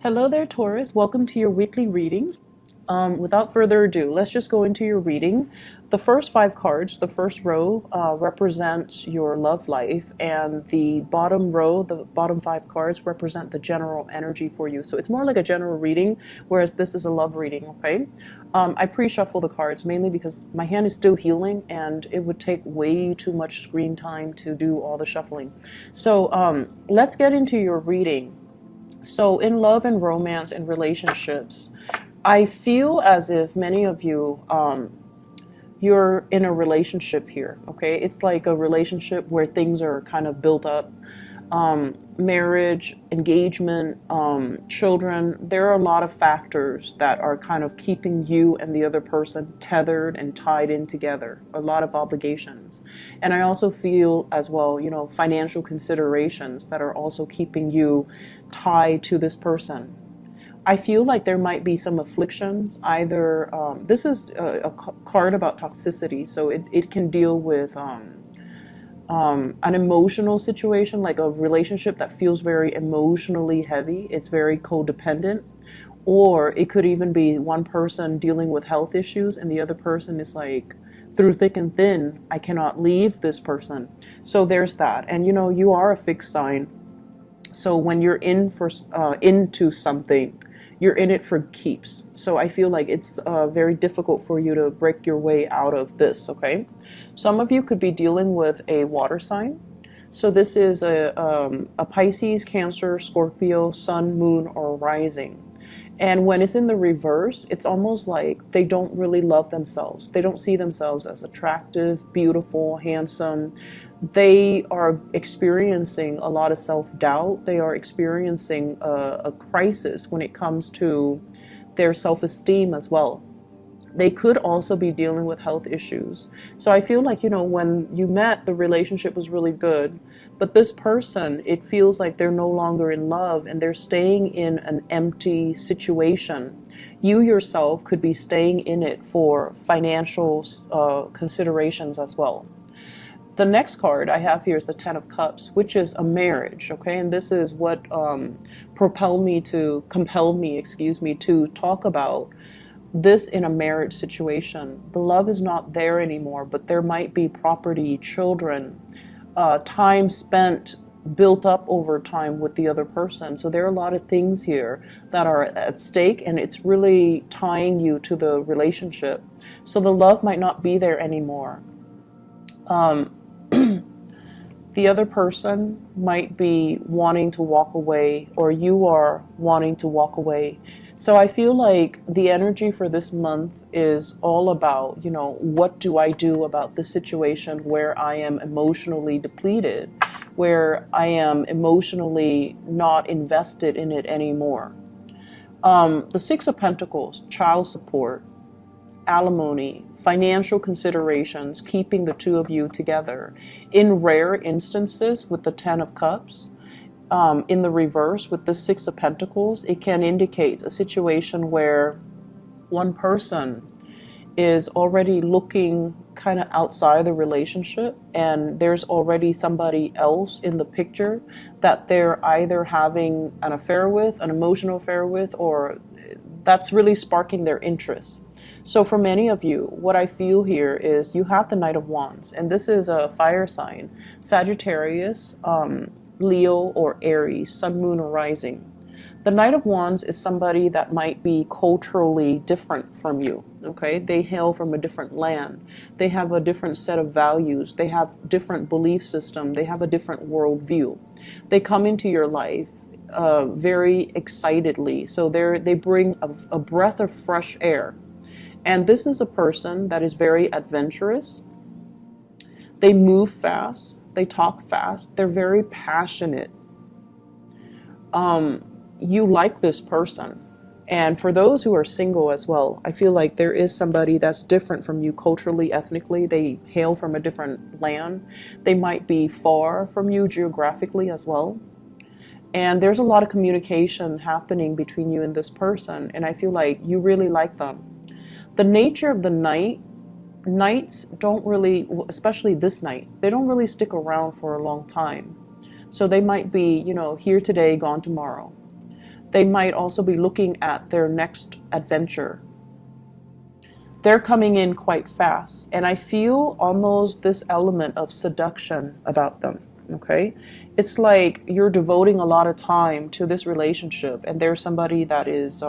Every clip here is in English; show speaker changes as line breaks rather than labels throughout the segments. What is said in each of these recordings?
Hello there, Taurus. Welcome to your weekly readings. Without further ado, let's just go into your reading. The first 5 cards, the first row represents your love life, and the bottom row, the bottom 5 cards, represent the general energy for you. So it's more like a general reading, whereas this is a love reading, okay? I pre-shuffle the cards mainly because my hand is still healing, and it would take way too much screen time to do all the shuffling. So let's get into your reading. So in love and romance and relationships, I feel as if many of you, you're in a relationship here, okay? It's like a relationship where things are kind of built up. Marriage, engagement, children, there are a lot of factors that are kind of keeping you and the other person tethered and tied in together, a lot of obligations. And I also feel as well, financial considerations that are also keeping you tied to this person. I feel like there might be some afflictions, either, this is a card about toxicity, so it can deal with an emotional situation, like a relationship that feels very emotionally heavy. It's very codependent. Or it could even be one person dealing with health issues and the other person is like, through thick and thin, I cannot leave this person. So there's that. And you are a fixed sign. So when you're into something, you're in it for keeps. So I feel like it's very difficult for you to break your way out of this, okay? Some of you could be dealing with a water sign. So this is a Pisces, Cancer, Scorpio, Sun, Moon, or Rising. And when it's in the reverse, it's almost like they don't really love themselves. They don't see themselves as attractive, beautiful, handsome. They are experiencing a lot of self-doubt. They are experiencing a crisis when it comes to their self-esteem as well. They could also be dealing with health issues. So I feel like, when you met, the relationship was really good. But this person, it feels like they're no longer in love and they're staying in an empty situation. You yourself could be staying in it for financial considerations as well. The next card I have here is the Ten of Cups, which is a marriage, okay? And this is what compelled me to talk about this in a marriage situation. The love is not there anymore, but there might be property, children, time spent built up over time with the other person. So there are a lot of things here that are at stake, and it's really tying you to the relationship. So the love might not be there anymore. The other person might be wanting to walk away, or you are wanting to walk away. So I feel like the energy for this month is all about, what do I do about this situation where I am emotionally depleted, where I am emotionally not invested in it anymore. The Six of Pentacles, child support, alimony, financial considerations, keeping the two of you together. In rare instances with the Ten of Cups, in the reverse with the Six of Pentacles, it can indicate a situation where one person is already looking kind of outside the relationship and there's already somebody else in the picture that they're either having an affair with, an emotional affair with, or that's really sparking their interest. So for many of you, what I feel here is you have the Knight of Wands, and this is a fire sign, Sagittarius, Leo, or Aries, Sun, Moon, or Rising. The Knight of Wands is somebody that might be culturally different from you, okay? They hail from a different land. They have a different set of values. They have different belief system. They have a different worldview. They come into your life very excitedly. So they bring a breath of fresh air. And this is a person that is very adventurous. They move fast. They talk fast. They're very passionate. You like this person. And for those who are single as well, I feel like there is somebody that's different from you culturally, ethnically. They hail from a different land. They might be far from you geographically as well. And there's a lot of communication happening between you and this person. And I feel like you really like them. The nature of the nights don't really, especially this night, they don't really stick around for a long time. So they might be, here today, gone tomorrow. They might also be looking at their next adventure. They're coming in quite fast, and I feel almost this element of seduction about them. Okay, it's like you're devoting a lot of time to this relationship, and there's somebody that is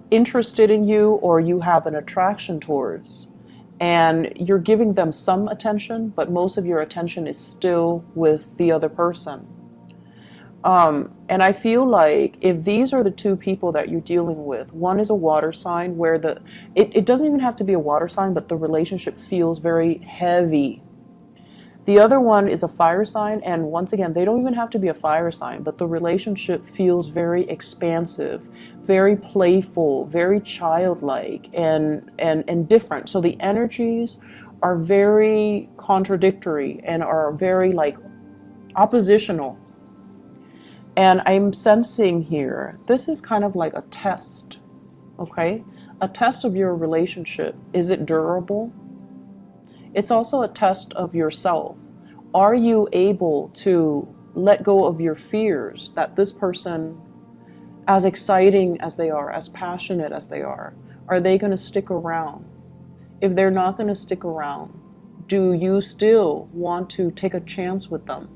interested in you, or you have an attraction towards, and you're giving them some attention, but most of your attention is still with the other person. And I feel like if these are the two people that you're dealing with, one is a water sign where it doesn't even have to be a water sign, but the relationship feels very heavy. The other one is a fire sign, and once again, they don't even have to be a fire sign, but the relationship feels very expansive, very playful, very childlike, and different. So the energies are very contradictory and are very like oppositional. And I'm sensing here, this is kind of like a test, okay? A test of your relationship. Is it durable? It's also a test of yourself. Are you able to let go of your fears that this person, as exciting as they are, as passionate as they are they going to stick around? If they're not going to stick around, do you still want to take a chance with them?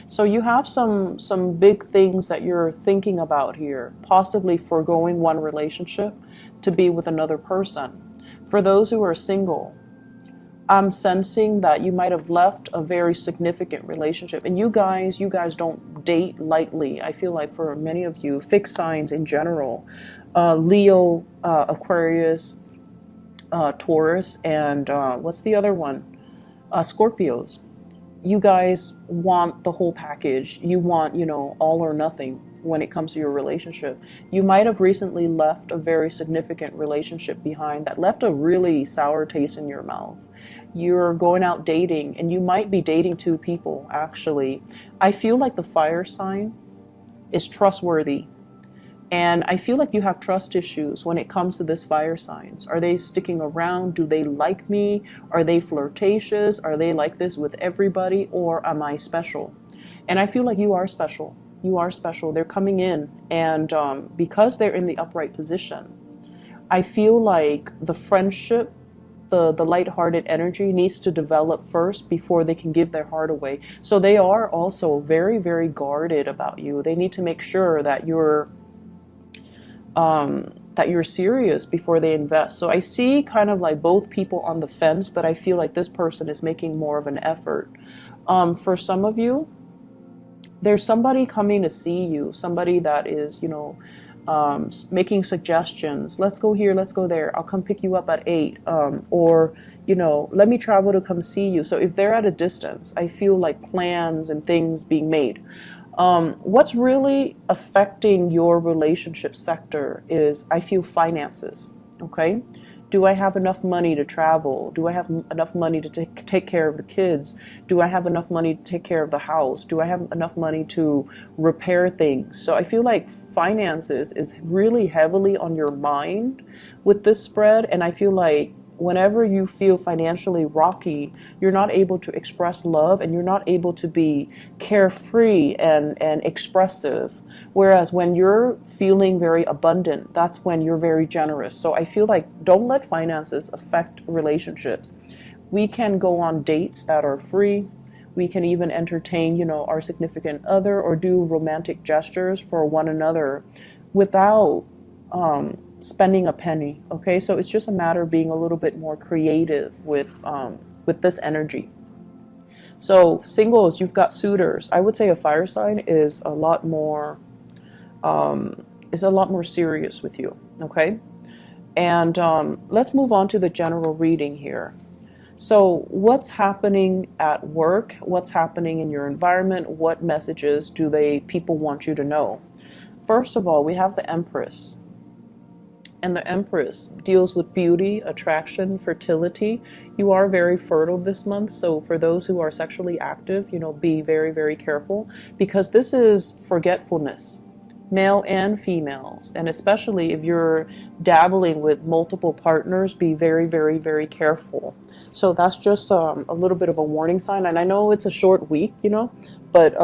So you have some big things that you're thinking about here, possibly foregoing one relationship to be with another person. For those who are single, I'm sensing that you might have left a very significant relationship. And you guys don't date lightly. I feel like for many of you, fixed signs in general, Leo, Aquarius, Taurus, and what's the other one? Scorpios. You guys want the whole package. You want, all or nothing when it comes to your relationship. You might have recently left a very significant relationship behind that left a really sour taste in your mouth. You're going out dating, and you might be dating two people, actually. I feel like the fire sign is trustworthy. And I feel like you have trust issues when it comes to this fire signs. Are they sticking around? Do they like me? Are they flirtatious? Are they like this with everybody? Or am I special? And I feel like you are special. You are special. They're coming in. And because they're in the upright position, I feel like the friendship, the lighthearted energy needs to develop first before they can give their heart away. So they are also very, very guarded about you. They need to make sure that you're serious before they invest. So I see kind of like both people on the fence, but I feel like this person is making more of an effort. For some of you, there's somebody coming to see you, somebody that is, making suggestions. Let's go here, let's go there. I'll come pick you up at 8. Or, let me travel to come see you. So if they're at a distance, I feel like plans and things being made. What's really affecting your relationship sector is, I feel, finances, okay? Do I have enough money to travel? Do I have enough money to take care of the kids? Do I have enough money to take care of the house? Do I have enough money to repair things? So I feel like finances is really heavily on your mind with this spread, and I feel like whenever you feel financially rocky, you're not able to express love, and you're not able to be carefree and expressive. Whereas when you're feeling very abundant, that's when you're very generous. So I feel like don't let finances affect relationships. We can go on dates that are free. We can even entertain, our significant other, or do romantic gestures for one another without spending a penny. Okay, so it's just a matter of being a little bit more creative with this energy. So singles, you've got suitors. I would say a fire sign is a lot more serious with you. Okay, and let's move on to the general reading here. So what's happening at work? What's happening in your environment? What messages do people want you to know? First of all, we have the Empress. And the Empress deals with beauty, attraction, fertility. You are very fertile this month, so for those who are sexually active, be very, very careful, because this is forgetfulness, male and females. And especially if you're dabbling with multiple partners, be very, very, very careful. So that's just a little bit of a warning sign. And I know it's a short week, but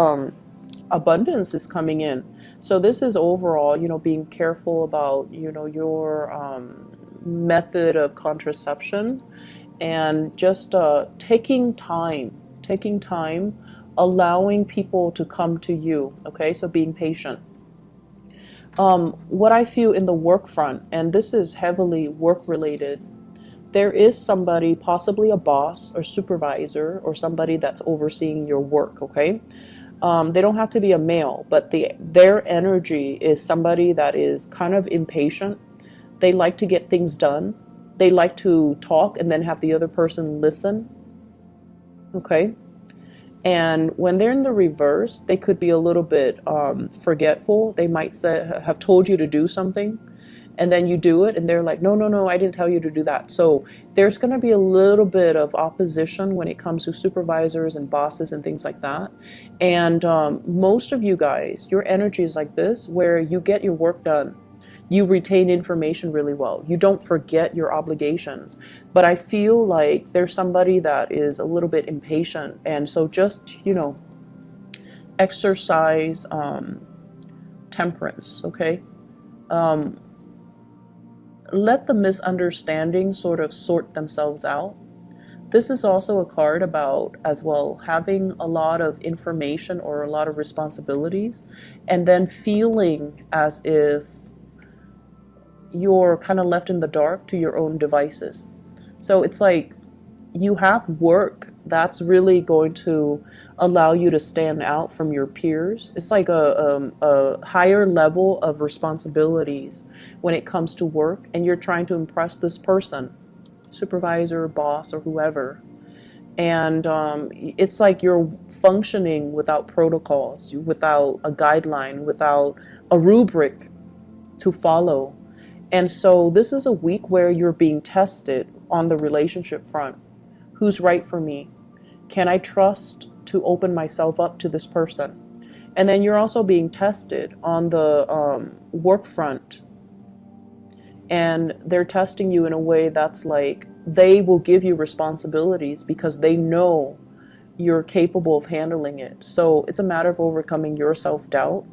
abundance is coming in. So this is overall, being careful about, your method of contraception, and just taking time, allowing people to come to you. Okay, so being patient. What I feel in the work front, and this is heavily work related, there is somebody, possibly a boss or supervisor or somebody that's overseeing your work. Okay, they don't have to be a male, but their energy is somebody that is kind of impatient. They like to get things done. They like to talk and then have the other person listen. Okay. And when they're in the reverse, they could be a little bit forgetful. They might have told you to do something, and then you do it, and they're like, no, no, no, I didn't tell you to do that. So there's going to be a little bit of opposition when it comes to supervisors and bosses and things like that. And most of you guys, your energy is like this, where you get your work done. You retain information really well. You don't forget your obligations. But I feel like there's somebody that is a little bit impatient. And so just, exercise temperance, okay? Let the misunderstandings sort of sort themselves out. This is also a card about, as well, having a lot of information or a lot of responsibilities, and then feeling as if you're kind of left in the dark to your own devices. So it's like you have work that's really going to allow you to stand out from your peers. It's like a higher level of responsibilities when it comes to work, and you're trying to impress this person, supervisor, boss, or whoever. And it's like you're functioning without protocols, without a guideline, without a rubric to follow. And so this is a week where you're being tested on the relationship front. Who's right for me? Can I trust to open myself up to this person? And then you're also being tested on the work front. And they're testing you in a way that's like, they will give you responsibilities because they know you're capable of handling it. So it's a matter of overcoming your self-doubt.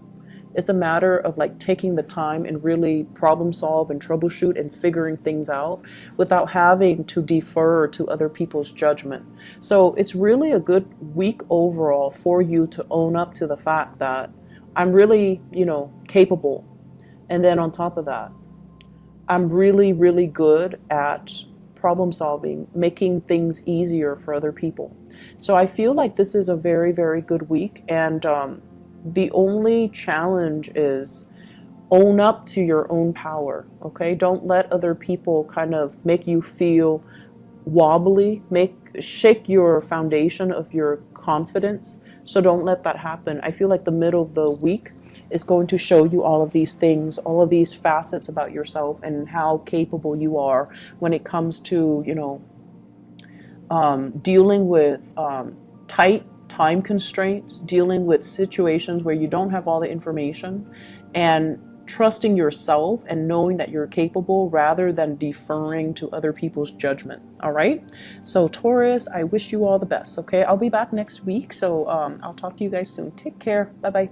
It's a matter of like taking the time and really problem solve and troubleshoot and figuring things out without having to defer to other people's judgment. So it's really a good week overall for you to own up to the fact that I'm really, capable. And then on top of that, I'm really, really good at problem solving, making things easier for other people. So I feel like this is a very, very good week. And the only challenge is own up to your own power, okay? Don't let other people kind of make you feel wobbly, shake your foundation of your confidence. So don't let that happen. I feel like the middle of the week is going to show you all of these things, all of these facets about yourself and how capable you are when it comes to, dealing with tight time constraints, dealing with situations where you don't have all the information, and trusting yourself and knowing that you're capable rather than deferring to other people's judgment. All right. So Taurus, I wish you all the best. Okay. I'll be back next week. So I'll talk to you guys soon. Take care. Bye-bye.